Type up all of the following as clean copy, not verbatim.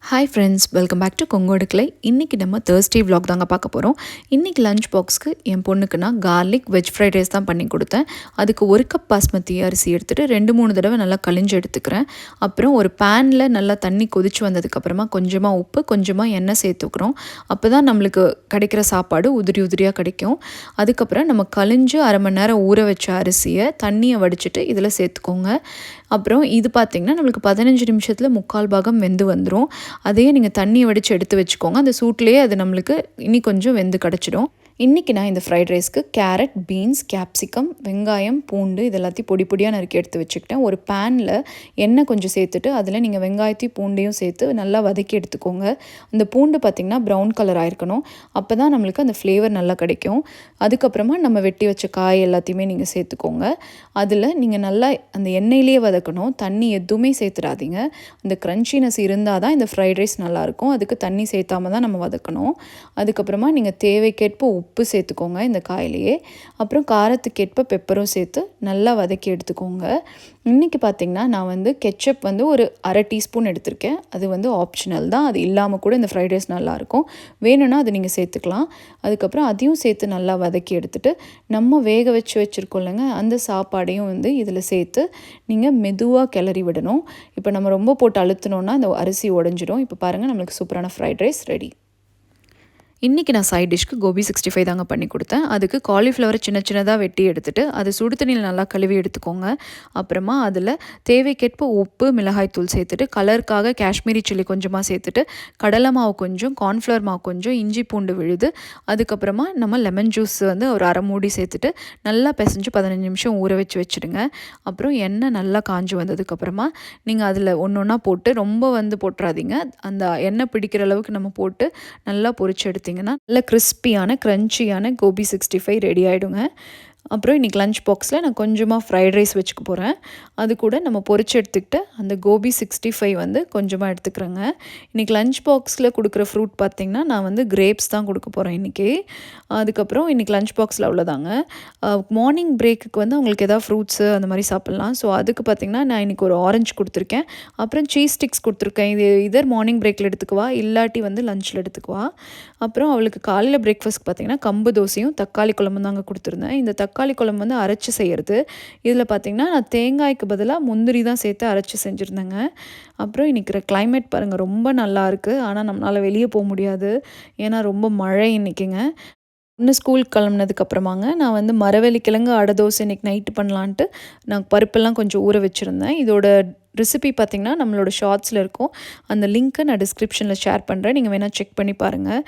Hi friends, welcome back to Kongu Adukkalai. இன்றைக்கி நம்ம Thursday vlog தாங்க பார்க்க போகிறோம். இன்றைக்கி லஞ்ச் பாக்ஸ்க்கு என் பொண்ணுக்கு நான் கார்லிக் வெஜ் ஃப்ரைட் ரைஸ் தான் பண்ணி கொடுத்தேன். அதுக்கு 1 கப் பாஸ்மதி அரிசி எடுத்துகிட்டு 2-3 தடவை நல்லா கழிஞ்சு எடுத்துக்கிறேன். அப்புறம் ஒரு பேனில் நல்லா தண்ணி கொதிச்சு வந்ததுக்கப்புறமா கொஞ்சமாக உப்பு, கொஞ்சமாக எண்ணெய் சேர்த்துக்கிறோம். அப்போ தான் நம்மளுக்கு கிடைக்கிற சாப்பாடு உதிரி உதிரியாக கிடைக்கும். அதுக்கப்புறம் நம்ம கழிஞ்சு 1/2 மணி நேரம் ஊற வச்ச அரிசியை தண்ணியை வடிச்சிட்டு இதில் சேர்த்துக்கோங்க. அப்புறம் இது பார்த்திங்கன்னா நம்மளுக்கு 15 நிமிஷத்தில் 3/4 பாகம் வெந்து வந்துடும். அதையே நீங்கள் தண்ணியை வடித்து எடுத்து வச்சுக்கோங்க. அந்த சூட்லேயே அது நம்மளுக்கு இனி கொஞ்சம் வெந்து கிடச்சிடும். இன்றைக்கி நான் இந்த ஃப்ரைட் ரைஸ்க்கு கேரட், பீன்ஸ், கேப்சிகம், வெங்காயம், பூண்டு இது எல்லாத்தையும் பொடி பொடியாக நறுக்கி எடுத்து வச்சுக்கிட்டேன். ஒரு பேனில் எண்ணெய் கொஞ்சம் சேர்த்துட்டு அதில் நீங்கள் வெங்காயத்தையும் பூண்டையும் சேர்த்து நல்லா வதக்கி எடுத்துக்கோங்க. அந்த பூண்டு பார்த்திங்கன்னா ப்ரௌன் கலர் ஆயிருக்கணும். அப்போ தான் நம்மளுக்கு அந்த ஃப்ளேவர் நல்லா கிடைக்கும். அதுக்கப்புறமா நம்ம வெட்டி வச்ச காய் எல்லாத்தையுமே நீங்கள் சேர்த்துக்கோங்க. அதில் நீங்கள் நல்லா அந்த எண்ணெயிலேயே வதக்கணும். தண்ணி எதுவுமே சேர்த்துடாதீங்க. அந்த க்ரன்ச்சினஸ் இருந்தால் தான் இந்த ஃப்ரைட் ரைஸ் நல்லாயிருக்கும். அதுக்கு தண்ணி சேர்த்தாம தான் நம்ம வதக்கணும். அதுக்கப்புறமா நீங்கள் தேவைக்கேற்ப உப்பு சேர்த்துக்கோங்க இந்த காயிலேயே. அப்புறம் காரத்துக்கேற்ப பெப்பரும் சேர்த்து நல்லா வதக்கி எடுத்துக்கோங்க. இன்றைக்கி பார்த்திங்கன்னா நான் கெச்சப் ஒரு 1/2 டீஸ்பூன் எடுத்திருக்கேன். அது ஆப்ஷனல் தான். அது இல்லாமல் கூட இந்த ஃப்ரைட் ரைஸ் நல்லாயிருக்கும். வேணும்னா அது நீங்கள் சேர்த்துக்கலாம். அதுக்கப்புறம் அதையும் சேர்த்து நல்லா வதக்கி எடுத்துகிட்டு நம்ம வேக வச்சுருக்கோம் இல்லைங்க, அந்த சாப்பாடையும் இதில் சேர்த்து நீங்கள் மெதுவாக கிளறி விடணும். இப்போ நம்ம ரொம்ப போட்டு அழுத்தினோன்னா அந்த அரிசி உடஞ்சிடும். இப்போ பாருங்கள், நம்மளுக்கு சூப்பரான ஃப்ரைட் ரைஸ் ரெடி. இன்றைக்கி நான் சைட் டிஷ்க்கு கோபி 65 தாங்க பண்ணி கொடுத்தேன். அதுக்கு காலிஃப்ளவரை சின்ன சின்னதாக வெட்டி எடுத்துகிட்டு அது சுடு தண்ணியில் நல்லா கழுவி எடுத்துக்கோங்க. அப்புறமா அதில் தேவைக்கேற்ப உப்பு, மிளகாய்த்தூள் சேர்த்துட்டு கலருக்காக காஷ்மீரி சில்லி கொஞ்சமாக சேர்த்துட்டு கடலை மாவு கொஞ்சம், கார்ன்ஃப்ளவர் மாவு கொஞ்சம், இஞ்சி பூண்டு விழுது, அதுக்கப்புறமா நம்ம லெமன் ஜூஸ் ஒரு 1/2 மூடி சேர்த்துட்டு நல்லா பிசைஞ்சு 15 நிமிஷம் ஊற வச்சுடுங்க. அப்புறம் எண்ணெய் நல்லா காஞ்சி வந்ததுக்கப்புறமா நீங்கள் அதில் ஒன்று ஒன்றா போட்டு ரொம்ப போட்டுறாதீங்க. அந்த எண்ணெய் பிடிக்கிற அளவுக்கு நம்ம போட்டு நல்லா பொரிச்சு எடுத்து நல்ல கிறிஸ்பியான க்ரன்ச்சியான கோபி 65 ரெடி ஆகிடுங்க. அப்புறம் இன்றைக்கி லஞ்ச் பாக்ஸில் நான் கொஞ்சமாக ஃப்ரைட் ரைஸ் வச்சுக்க போகிறேன். அது கூட நம்ம பொரிச்சு எடுத்துக்கிட்டு அந்த கோபி 65 கொஞ்சமாக எடுத்துக்கிறேங்க. இன்றைக்கி லஞ்ச் பாக்ஸில் கொடுக்குற ஃப்ரூட் பார்த்திங்கன்னா நான் கிரேப்ஸ் தான் கொடுக்க போகிறேன் இன்றைக்கி. அதுக்கப்புறம் இன்றைக்கி லஞ்ச் பாக்ஸில் அவ்வளோதாங்க. மார்னிங் பிரேக்குக்கு அவங்களுக்கு எதாவது ஃப்ரூட்ஸு அந்த மாதிரி சாப்பிட்லாம். ஸோ அதுக்கு பார்த்திங்கன்னா நான் இன்றைக்கி ஒரு ஆரஞ்சு கொடுத்துருக்கேன். அப்புறம் சீஸ் ஸ்டிக்ஸ் கொடுத்துருக்கேன். இது இதர் மார்னிங் பிரேக்கில் எடுத்துக்குவா, இல்லாட்டி லஞ்சில் எடுத்துக்குவா. அப்புறம் அவளுக்கு காலையில் பிரேக்ஃபாஸ்ட் பார்த்திங்கன்னா கம்பு தோசையும் தக்காளி குழம்பும் தாங்க கொடுத்துருந்தேன். இந்த தக்காளி குழம்பு அரைச்சி செய்கிறது. இதில் பார்த்திங்கன்னா நான் தேங்காய்க்கு பதிலாக முந்திரி தான் சேர்த்து அரைச்சி செஞ்சுருந்தேங்க. அப்புறம் இன்றைக்கி கிளைமேட் பாருங்கள், ரொம்ப நல்லாயிருக்கு. ஆனால் நம்மளால் வெளியே போக முடியாது, ஏன்னா ரொம்ப மழை இன்றைக்கிங்க. இன்னும் ஸ்கூல் கிளம்புனதுக்கப்புறமாங்க நான் மரவள்ளிக்கிழங்கு அடை தோசை இன்றைக்கி நைட்டு பண்ணலான்ட்டு நான் பருப்பெல்லாம் கொஞ்சம் ஊற வச்சுருந்தேன். இதோட ரெசிபி பார்த்திங்கன்னா நம்மளோட ஷார்ட்ஸில் இருக்கும். அந்த லிங்க்கை நான் டிஸ்கிரிப்ஷனில் ஷேர் பண்ணுறேன். நீங்கள் வேணால் செக் பண்ணி பாருங்கள்.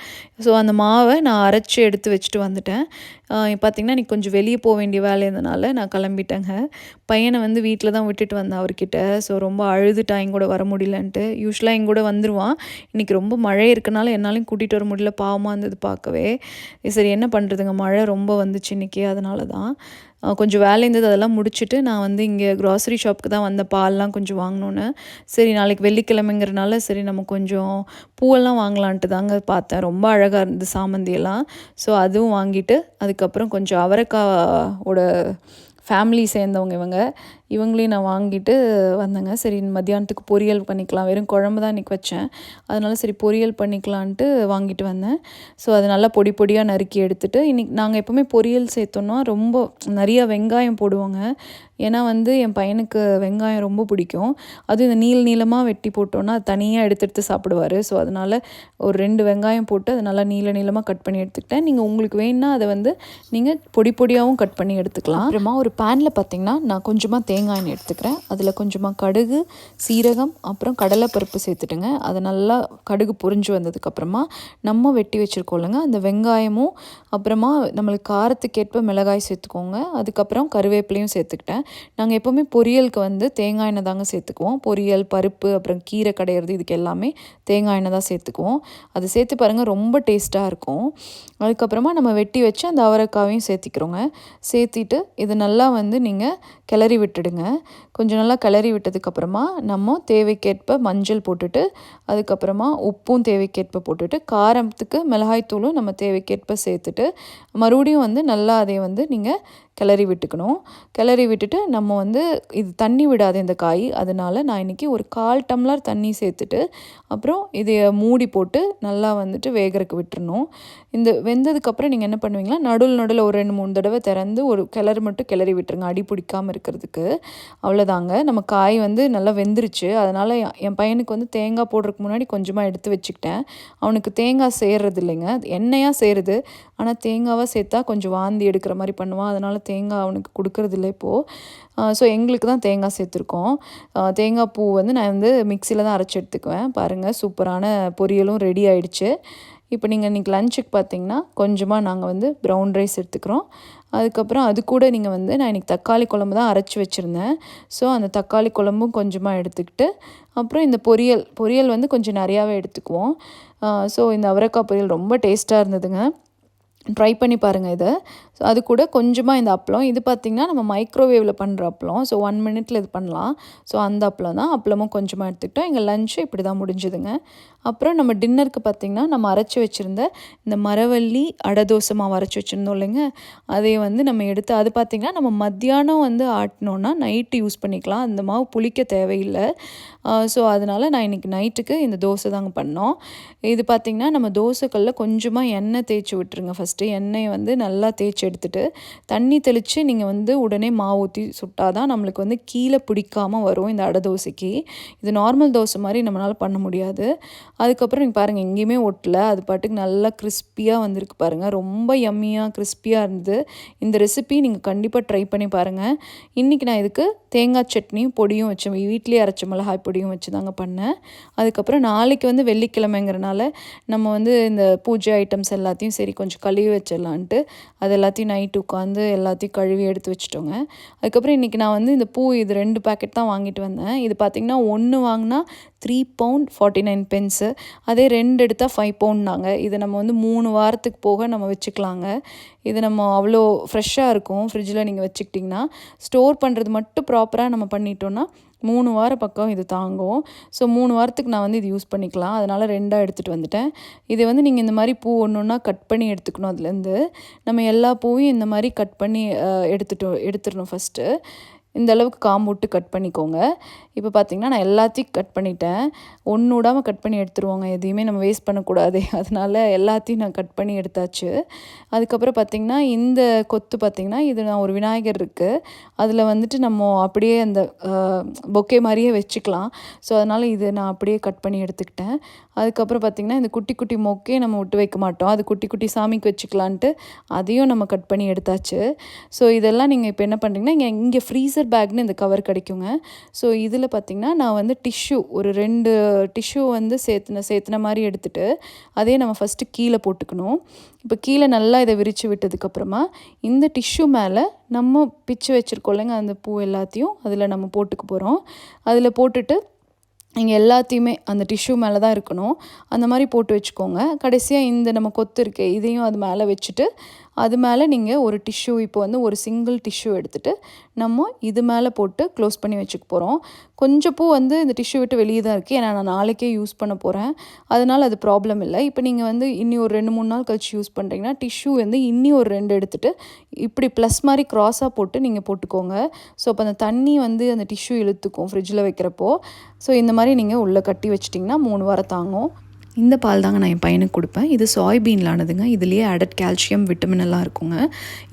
ஸோ அந்த மாவை நான் அரைச்சி எடுத்து வச்சுட்டு வந்துட்டேன். பார்த்திங்கன்னா இன்றைக்கி கொஞ்சம் வெளியே போக வேண்டிய வேலை இருந்தனால நான் கிளம்பிட்டேங்க. பையனை வீட்டில் தான் விட்டுட்டு வந்தேன் அவர்கிட்ட. ஸோ ரொம்ப அழுதுட்டான் என் கூட வர முடியலன்ட்டு. யூஸ்வலாக என் கூட வந்துடுவான். இன்றைக்கி ரொம்ப மழை இருக்கனால என்னாலையும் கூட்டிகிட்டு வர முடியல. பாவமாக இருந்தது பார்க்கவே. சரி என்ன பண்ணுறதுங்க, மழை ரொம்ப வந்துச்சு இன்றைக்கி. அதனால தான் கொஞ்சம் வேலை இருந்தது, அதெல்லாம் முடிச்சுட்டு நான் இங்கே க்ராசரி ஷாப்புக்கு தான் வந்த பால்லாம் கொஞ்சம் வாங்கணுன்னு. சரி நாளைக்கு வெள்ளிக்கிழமைங்கிறனால சரி நம்ம கொஞ்சம் பூவெல்லாம் வாங்கலான்ட்டு தாங்க பார்த்தேன். ரொம்ப அழகாக இருந்தது சாமந்தியெல்லாம். ஸோ அதுவும் வாங்கிட்டு அதுக்கப்புறம் கொஞ்சம் அவரைக்காவோட ஃபேமிலி சேர்ந்தவங்க இவங்களையும் நான் வாங்கிட்டு வந்தேங்க. சரி மத்தியானத்துக்கு பொரியல் பண்ணிக்கலாம், வெறும் குழம்பு தான் இன்றைக்கி வச்சேன். அதனால் சரி பொரியல் பண்ணிக்கலான்ட்டு வாங்கிட்டு வந்தேன். ஸோ அது நல்லா பொடி பொடியாக நறுக்கி எடுத்துகிட்டு, இன்றைக்கி நாங்கள் எப்போவுமே பொரியல் சேர்த்தோன்னா ரொம்ப நிறையா வெங்காயம் போடுவோங்க. ஏன்னா என் பையனுக்கு வெங்காயம் ரொம்ப பிடிக்கும். அதுவும் இந்த நீளமாக வெட்டி போட்டோன்னா அது தனியாக எடுத்து சாப்பிடுவார். ஸோ அதனால் ஒரு 2 வெங்காயம் போட்டு அது நல்லா நீளமாக கட் பண்ணி எடுத்துக்கிட்டேன். நீங்கள் உங்களுக்கு வேணுன்னா அதை நீங்கள் பொடி பொடியாகவும் கட் பண்ணி எடுத்துக்கலாம். அப்புறமா ஒரு பேனில் பார்த்திங்கன்னா நான் கொஞ்சமாக தேங்காய் எண்ணெய் எடுத்துக்கிறேன். அதில் கொஞ்சமாக கடுகு, சீரகம், அப்புறம் கடலைப்பருப்பு சேர்த்துட்டுங்க. அதை நல்லா கடுகு பொரிஞ்சு வந்ததுக்கப்புறமா நம்ம வெட்டி வச்சுருக்கோம் இல்லைங்க, அந்த வெங்காயமும் அப்புறமா நம்மளுக்கு காரத்துக்கேற்ப மிளகாய் சேர்த்துக்கோங்க. அதுக்கப்புறம் கருவேப்பிலையும் சேர்த்துக்கிட்டேன். நாங்கள் எப்போவுமே பொரியலுக்கு தேங்காய் எண்ணெய் தாங்க சேர்த்துக்குவோம். பொரியல், பருப்பு, அப்புறம் கீரை கடையிறது இதுக்கு எல்லாமே தேங்காய் எண்ணெய் தான் சேர்த்துக்குவோம். அது சேர்த்து பாருங்கள், ரொம்ப டேஸ்ட்டாக இருக்கும். அதுக்கப்புறமா நம்ம வெட்டி வச்சு அந்த அவரைக்காவையும் சேர்த்திக்கிறோங்க. சேர்த்திட்டு இது நல்லா நீங்கள் கிளறி விட்டுடுங்க. கொஞ்சம் நல்லா கிளறி விட்டதுக்கப்புறமா நம்ம தேவைக்கேற்ப மஞ்சள் போட்டுட்டு அதுக்கப்புறமா உப்பும் தேவைக்கேற்ப போட்டுட்டு காரத்துக்கு மிளகாய்த்தூளும் நம்ம தேவைக்கேற்ப சேர்த்துட்டு மறுபடியும் நல்லா அதை நீங்கள் கிளறி விட்டுக்கணும். கிளறி விட்டுட்டு நம்ம வந்து இது தண்ணி விடாது இந்த காய், அதனால் நான் இன்றைக்கி ஒரு 1/4 டம்ளர் தண்ணி சேர்த்துட்டு அப்புறம் இதை மூடி போட்டு நல்லா வந்துட்டு வேகறக்கு விட்டுறணும். இந்த வெந்ததுக்கப்புறம் நீங்கள் என்ன பண்ணுவீங்கன்னா நடுவில் ஒரு 2-3 தடவை திறந்து ஒரு கிளறு மட்டும் கிளறி விட்டுருங்க, அடி பிடிக்காமல் இருக்கிறதுக்கு. அவ்வளோதாங்க. நம்ம காய் வந்து நல்லா வெந்துருச்சு. அதனால் என் பையனுக்கு வந்து தேங்காய் போடுறதுக்கு முன்னாடி கொஞ்சமாக எடுத்து வச்சுக்கிட்டேன். அவனுக்கு தேங்காய் சேர்றது இல்லைங்க, எண்ணெயாக சேருது. ஆனால் தேங்காவாக சேர்த்தா கொஞ்சம் வாந்தி எடுக்கிற மாதிரி பண்ணுவான். அதனால் தேங்காய் அவனுக்கு கொடுக்கறதில்ல இப்போது. ஸோ எங்களுக்கு தான் தேங்காய் சேர்த்துருக்கோம். தேங்காய் பூ வந்து நான் வந்து மிக்சியில் தான் அரைச்சி எடுத்துக்குவேன். பாருங்கள், சூப்பரான பொரியலும் ரெடி ஆகிடுச்சு. இப்போ நீங்கள் இன்றைக்கி லஞ்சுக்கு பார்த்தீங்கன்னா கொஞ்சமாக நாங்கள் வந்து ப்ரௌன் ரைஸ் எடுத்துக்கிறோம். அதுக்கப்புறம் அது கூட நீங்கள் வந்து நான் இன்றைக்கி தக்காளி குழம்பு தான் அரைச்சி வச்சுருந்தேன். ஸோ அந்த தக்காளி குழம்பும் கொஞ்சமாக எடுத்துக்கிட்டு அப்புறம் இந்த பொரியல் வந்து கொஞ்சம் நிறையாவே எடுத்துக்குவோம். ஸோ இந்த அவரைக்காய் பொரியல் ரொம்ப டேஸ்ட்டாக இருந்ததுங்க. ட்ரை பண்ணி பாருங்கள் இதை. ஸோ அது கூட கொஞ்சமாக இந்த அப்பளம், இது பார்த்திங்கன்னா நம்ம மைக்ரோவேவில் பண்ணுற அப்பளம். ஸோ 1 மினிட்ல இது பண்ணலாம். ஸோ அந்த அப்பளம் தான், அப்பளமும் கொஞ்சமாக எடுத்துக்கிட்டோம். எங்கள் லஞ்சு இப்படி தான் முடிஞ்சுதுங்க. அப்புறம் நம்ம டின்னருக்கு பார்த்திங்கன்னா நம்ம அரைச்சி வச்சுருந்த இந்த மரவள்ளி அடை தோசை மாவு அரைச்சி வச்சுருந்தோம் இல்லைங்க, அதை வந்து நம்ம எடுத்து அது பார்த்திங்கன்னா நம்ம மத்தியானம் வந்து ஆட்டினோன்னா நைட்டு யூஸ் பண்ணிக்கலாம். அந்த மாவு புளிக்க தேவையில்லை. ஸோ அதனால் நான் இன்றைக்கி நைட்டுக்கு இந்த தோசை தாங்க பண்ணோம். இது பார்த்திங்கன்னா நம்ம தோசைக்கல்ல கொஞ்சமாக எண்ணெய் தேய்ச்சி விட்டுருங்க. ஃபஸ்ட்டு எண்ணெயை வந்து நல்லா தேய்ச்சி எடுத்துகிட்டு தண்ணி தெளித்து நீங்கள் வந்து உடனே மாவு ஊற்றி சுட்டால் தான் நம்மளுக்கு வந்து கீழே பிடிக்காமல் வரும் இந்த அடை தோசைக்கு. இது நார்மல் தோசை மாதிரி நம்மளால் பண்ண முடியாது. அதுக்கப்புறம் நீங்கள் பாருங்கள், எங்கேயுமே ஒட்டலை, அது பாட்டுக்கு நல்லா கிறிஸ்பியாக வந்திருக்கு பாருங்கள். ரொம்ப யம்மியாக கிறிஸ்பியாக இருந்தது. இந்த ரெசிபி நீங்கள் கண்டிப்பாக ட்ரை பண்ணி பாருங்கள். இன்றைக்கி நான் இதுக்கு தேங்காய் சட்னியும் பொடியும் வச்சு வீட்டிலேயே அரைச்ச மிளகாய் பொடியும் வச்சு தாங்க பண்ணேன். அதுக்கப்புறம் நாளைக்கு வந்து வெள்ளிக்கிழமைங்கிறனால நம்ம வந்து இந்த பூஜை ஐட்டம்ஸ் எல்லாத்தையும் சரி கொஞ்சம் கழுவி வச்சிடலான்ட்டு அது எல்லாத்தையும் நைட்டு உட்காந்து எல்லாத்தையும் கழுவி எடுத்து வச்சுட்டோங்க. அதுக்கப்புறம் இன்றைக்கி நான் வந்து இந்த பூ இது 2 பேக்கெட் தான் வாங்கிட்டு வந்தேன். இது பார்த்திங்கன்னா 1 வாங்கினா 3 பவுண்ட் 49 பென்ஸு, அதே 2 எடுத்தால் 5 பவுண்ட்னாங்க. இதை நம்ம வந்து 3 வாரத்துக்கு போக நம்ம வச்சுக்கலாங்க. இது நம்ம அவ்வளோ ஃப்ரெஷ்ஷாக இருக்கும். ஃப்ரிட்ஜில் நீங்கள் வச்சுக்கிட்டிங்கன்னா ஸ்டோர் பண்ணுறது மட்டும் ப்ராப்பராக நம்ம பண்ணிட்டோன்னா 3 வாரம் பக்கம் இது தாங்கும். ஸோ 3 வாரத்துக்கு நான் வந்து இது யூஸ் பண்ணிக்கலாம். அதனால் 2ஆக எடுத்துகிட்டு வந்துட்டேன். இதை வந்து நீங்கள் இந்த மாதிரி பூ ஒன்று கட் பண்ணி எடுத்துக்கணும். அதுலேருந்து நம்ம எல்லா பூவையும் இந்த மாதிரி கட் பண்ணி எடுத்துடணும் ஃபஸ்ட்டு. இந்த அளவுக்கு காம்பு விட்டு கட் பண்ணிக்கோங்க. இப்போ பார்த்திங்கன்னா நான் எல்லாத்தையும் கட் பண்ணிட்டேன். ஒன்று விடாமல் கட் பண்ணி எடுத்துருவோங்க, எதையுமே நம்ம வேஸ்ட் பண்ணக்கூடாது. அதனால் எல்லாத்தையும் நான் கட் பண்ணி எடுத்தாச்சு. அதுக்கப்புறம் பார்த்திங்கன்னா இந்த கொத்து பார்த்திங்கன்னா இது நான் ஒரு விநாயகர் இருக்குது, அதில் வந்துட்டு நம்ம அப்படியே அந்த பொக்கே மாதிரியே வச்சுக்கலாம். ஸோ அதனால் இது நான் அப்படியே கட் பண்ணி எடுத்துக்கிட்டேன். அதுக்கப்புறம் பார்த்திங்கன்னா இந்த குட்டி குட்டி மொக்கே நம்ம விட்டு வைக்க மாட்டோம், அது குட்டி குட்டி சாமிக்கு வச்சுக்கலான்ட்டு அதையும் நம்ம கட் பண்ணி எடுத்தாச்சு. ஸோ இதெல்லாம் நீங்கள் இப்போ என்ன பண்ணுறீங்கன்னா இங்கே ஃப்ரீசர் பேக்னு இந்த கவர் கிடைக்குங்க. ஸோ இதில் பார்த்திங்கன்னா நான் வந்து ஒரு 2 டிஷ்யூ வந்து சேர்த்துன மாதிரி எடுத்துகிட்டு அதே நம்ம ஃபஸ்ட்டு கீழே போட்டுக்கணும். இப்போ கீழே நல்லா இதை விரித்து விட்டதுக்கப்புறமா இந்த டிஷ்யூ மேலே நம்ம பிச்சு வச்சுருக்கோம் இல்லைங்க அந்த பூ எல்லாத்தையும் அதில் நம்ம போட்டுக்க போகிறோம். அதில் போட்டுட்டு நீங்கள் எல்லாத்தையுமே அந்த டிஷ்யூ மேலே தான் இருக்கணும், அந்த மாதிரி போட்டு வச்சுக்கோங்க. கடைசியாக இந்த நம்ம கொத்து இருக்கே இதையும் அது மேலே வச்சுட்டு அது மேலே நீங்கள் ஒரு டிஷ்யூ இப்போ வந்து ஒரு சிங்கிள் டிஷ்யூ எடுத்துகிட்டு நம்ம இது மேலே போட்டு க்ளோஸ் பண்ணி வச்சுக்க போகிறோம். கொஞ்சம் பூ வந்து இந்த டிஷ்யூ விட்டு வெளியே தான் இருக்குது, ஏன்னா நான் நாளைக்கே யூஸ் பண்ண போகிறேன், அதனால் அது ப்ராப்ளம் இல்லை. இப்போ நீங்கள் வந்து இன்னி ஒரு 2-3 நாள் கழிச்சு யூஸ் பண்ணுறீங்கன்னா டிஷ்யூ வந்து இன்னி ஒரு 2 எடுத்துகிட்டு இப்படி ப்ளஸ் மாதிரி க்ராஸாக போட்டு நீங்கள் போட்டுக்கோங்க. ஸோ அப்போ அந்த தண்ணி வந்து அந்த டிஷ்யூ இழுத்துக்கும் ஃப்ரிட்ஜில் வைக்கிறப்போ. ஸோ இந்த மாதிரி நீங்கள் உள்ளே கட்டி வச்சிட்டிங்கன்னா 3 வாரம் தாங்கும். இந்த பால் தாங்க நான் என் பையனுக்கு கொடுப்பேன். இது சாய்பீன்லானதுங்க, இதுலேயே ஆடட் கால்சியம் விட்டமின் எல்லாம் இருக்குங்க.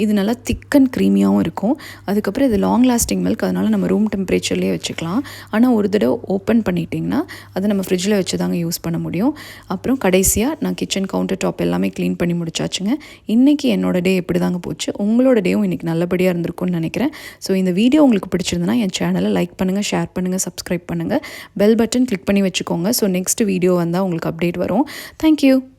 இது நல்லா திக் அண்ட் க்ரீமியாகவும் இருக்கும். அதுக்கப்புறம் இது லாங் லாஸ்டிங் மில்க், அதனால் நம்ம ரூம் டெம்பரேச்சர்லேயே வச்சுக்கலாம். ஆனால் ஒரு தடவை ஓப்பன் பண்ணிட்டிங்கன்னா அதை நம்ம ஃப்ரிட்ஜில் வச்சு தாங்க யூஸ் பண்ண முடியும். அப்புறம் கடைசியாக நான் கிச்சன் கவுண்டர் டாப் எல்லாமே க்ளீன் பண்ணி முடிச்சாச்சுங்க. இன்றைக்கி என்னோட டே எப்படி தாங்க போச்சு, உங்களோட டேவும் இன்றைக்கி நல்லபடியாக இருந்திருக்கும்னு நினைக்கிறேன். ஸோ இந்த வீடியோ உங்களுக்கு பிடிச்சிருந்தனா என் சேனலை லைக் பண்ணுங்கள், ஷேர் பண்ணுங்கள், சப்ஸ்கிரைப் பண்ணுங்கள், பெல் பட்டன் கிளிக் பண்ணி வச்சுக்கோங்க. ஸோ நெக்ஸ்ட் வீடியோ வந்தால் உங்களுக்கு அப்டேட் வரும். Thank you.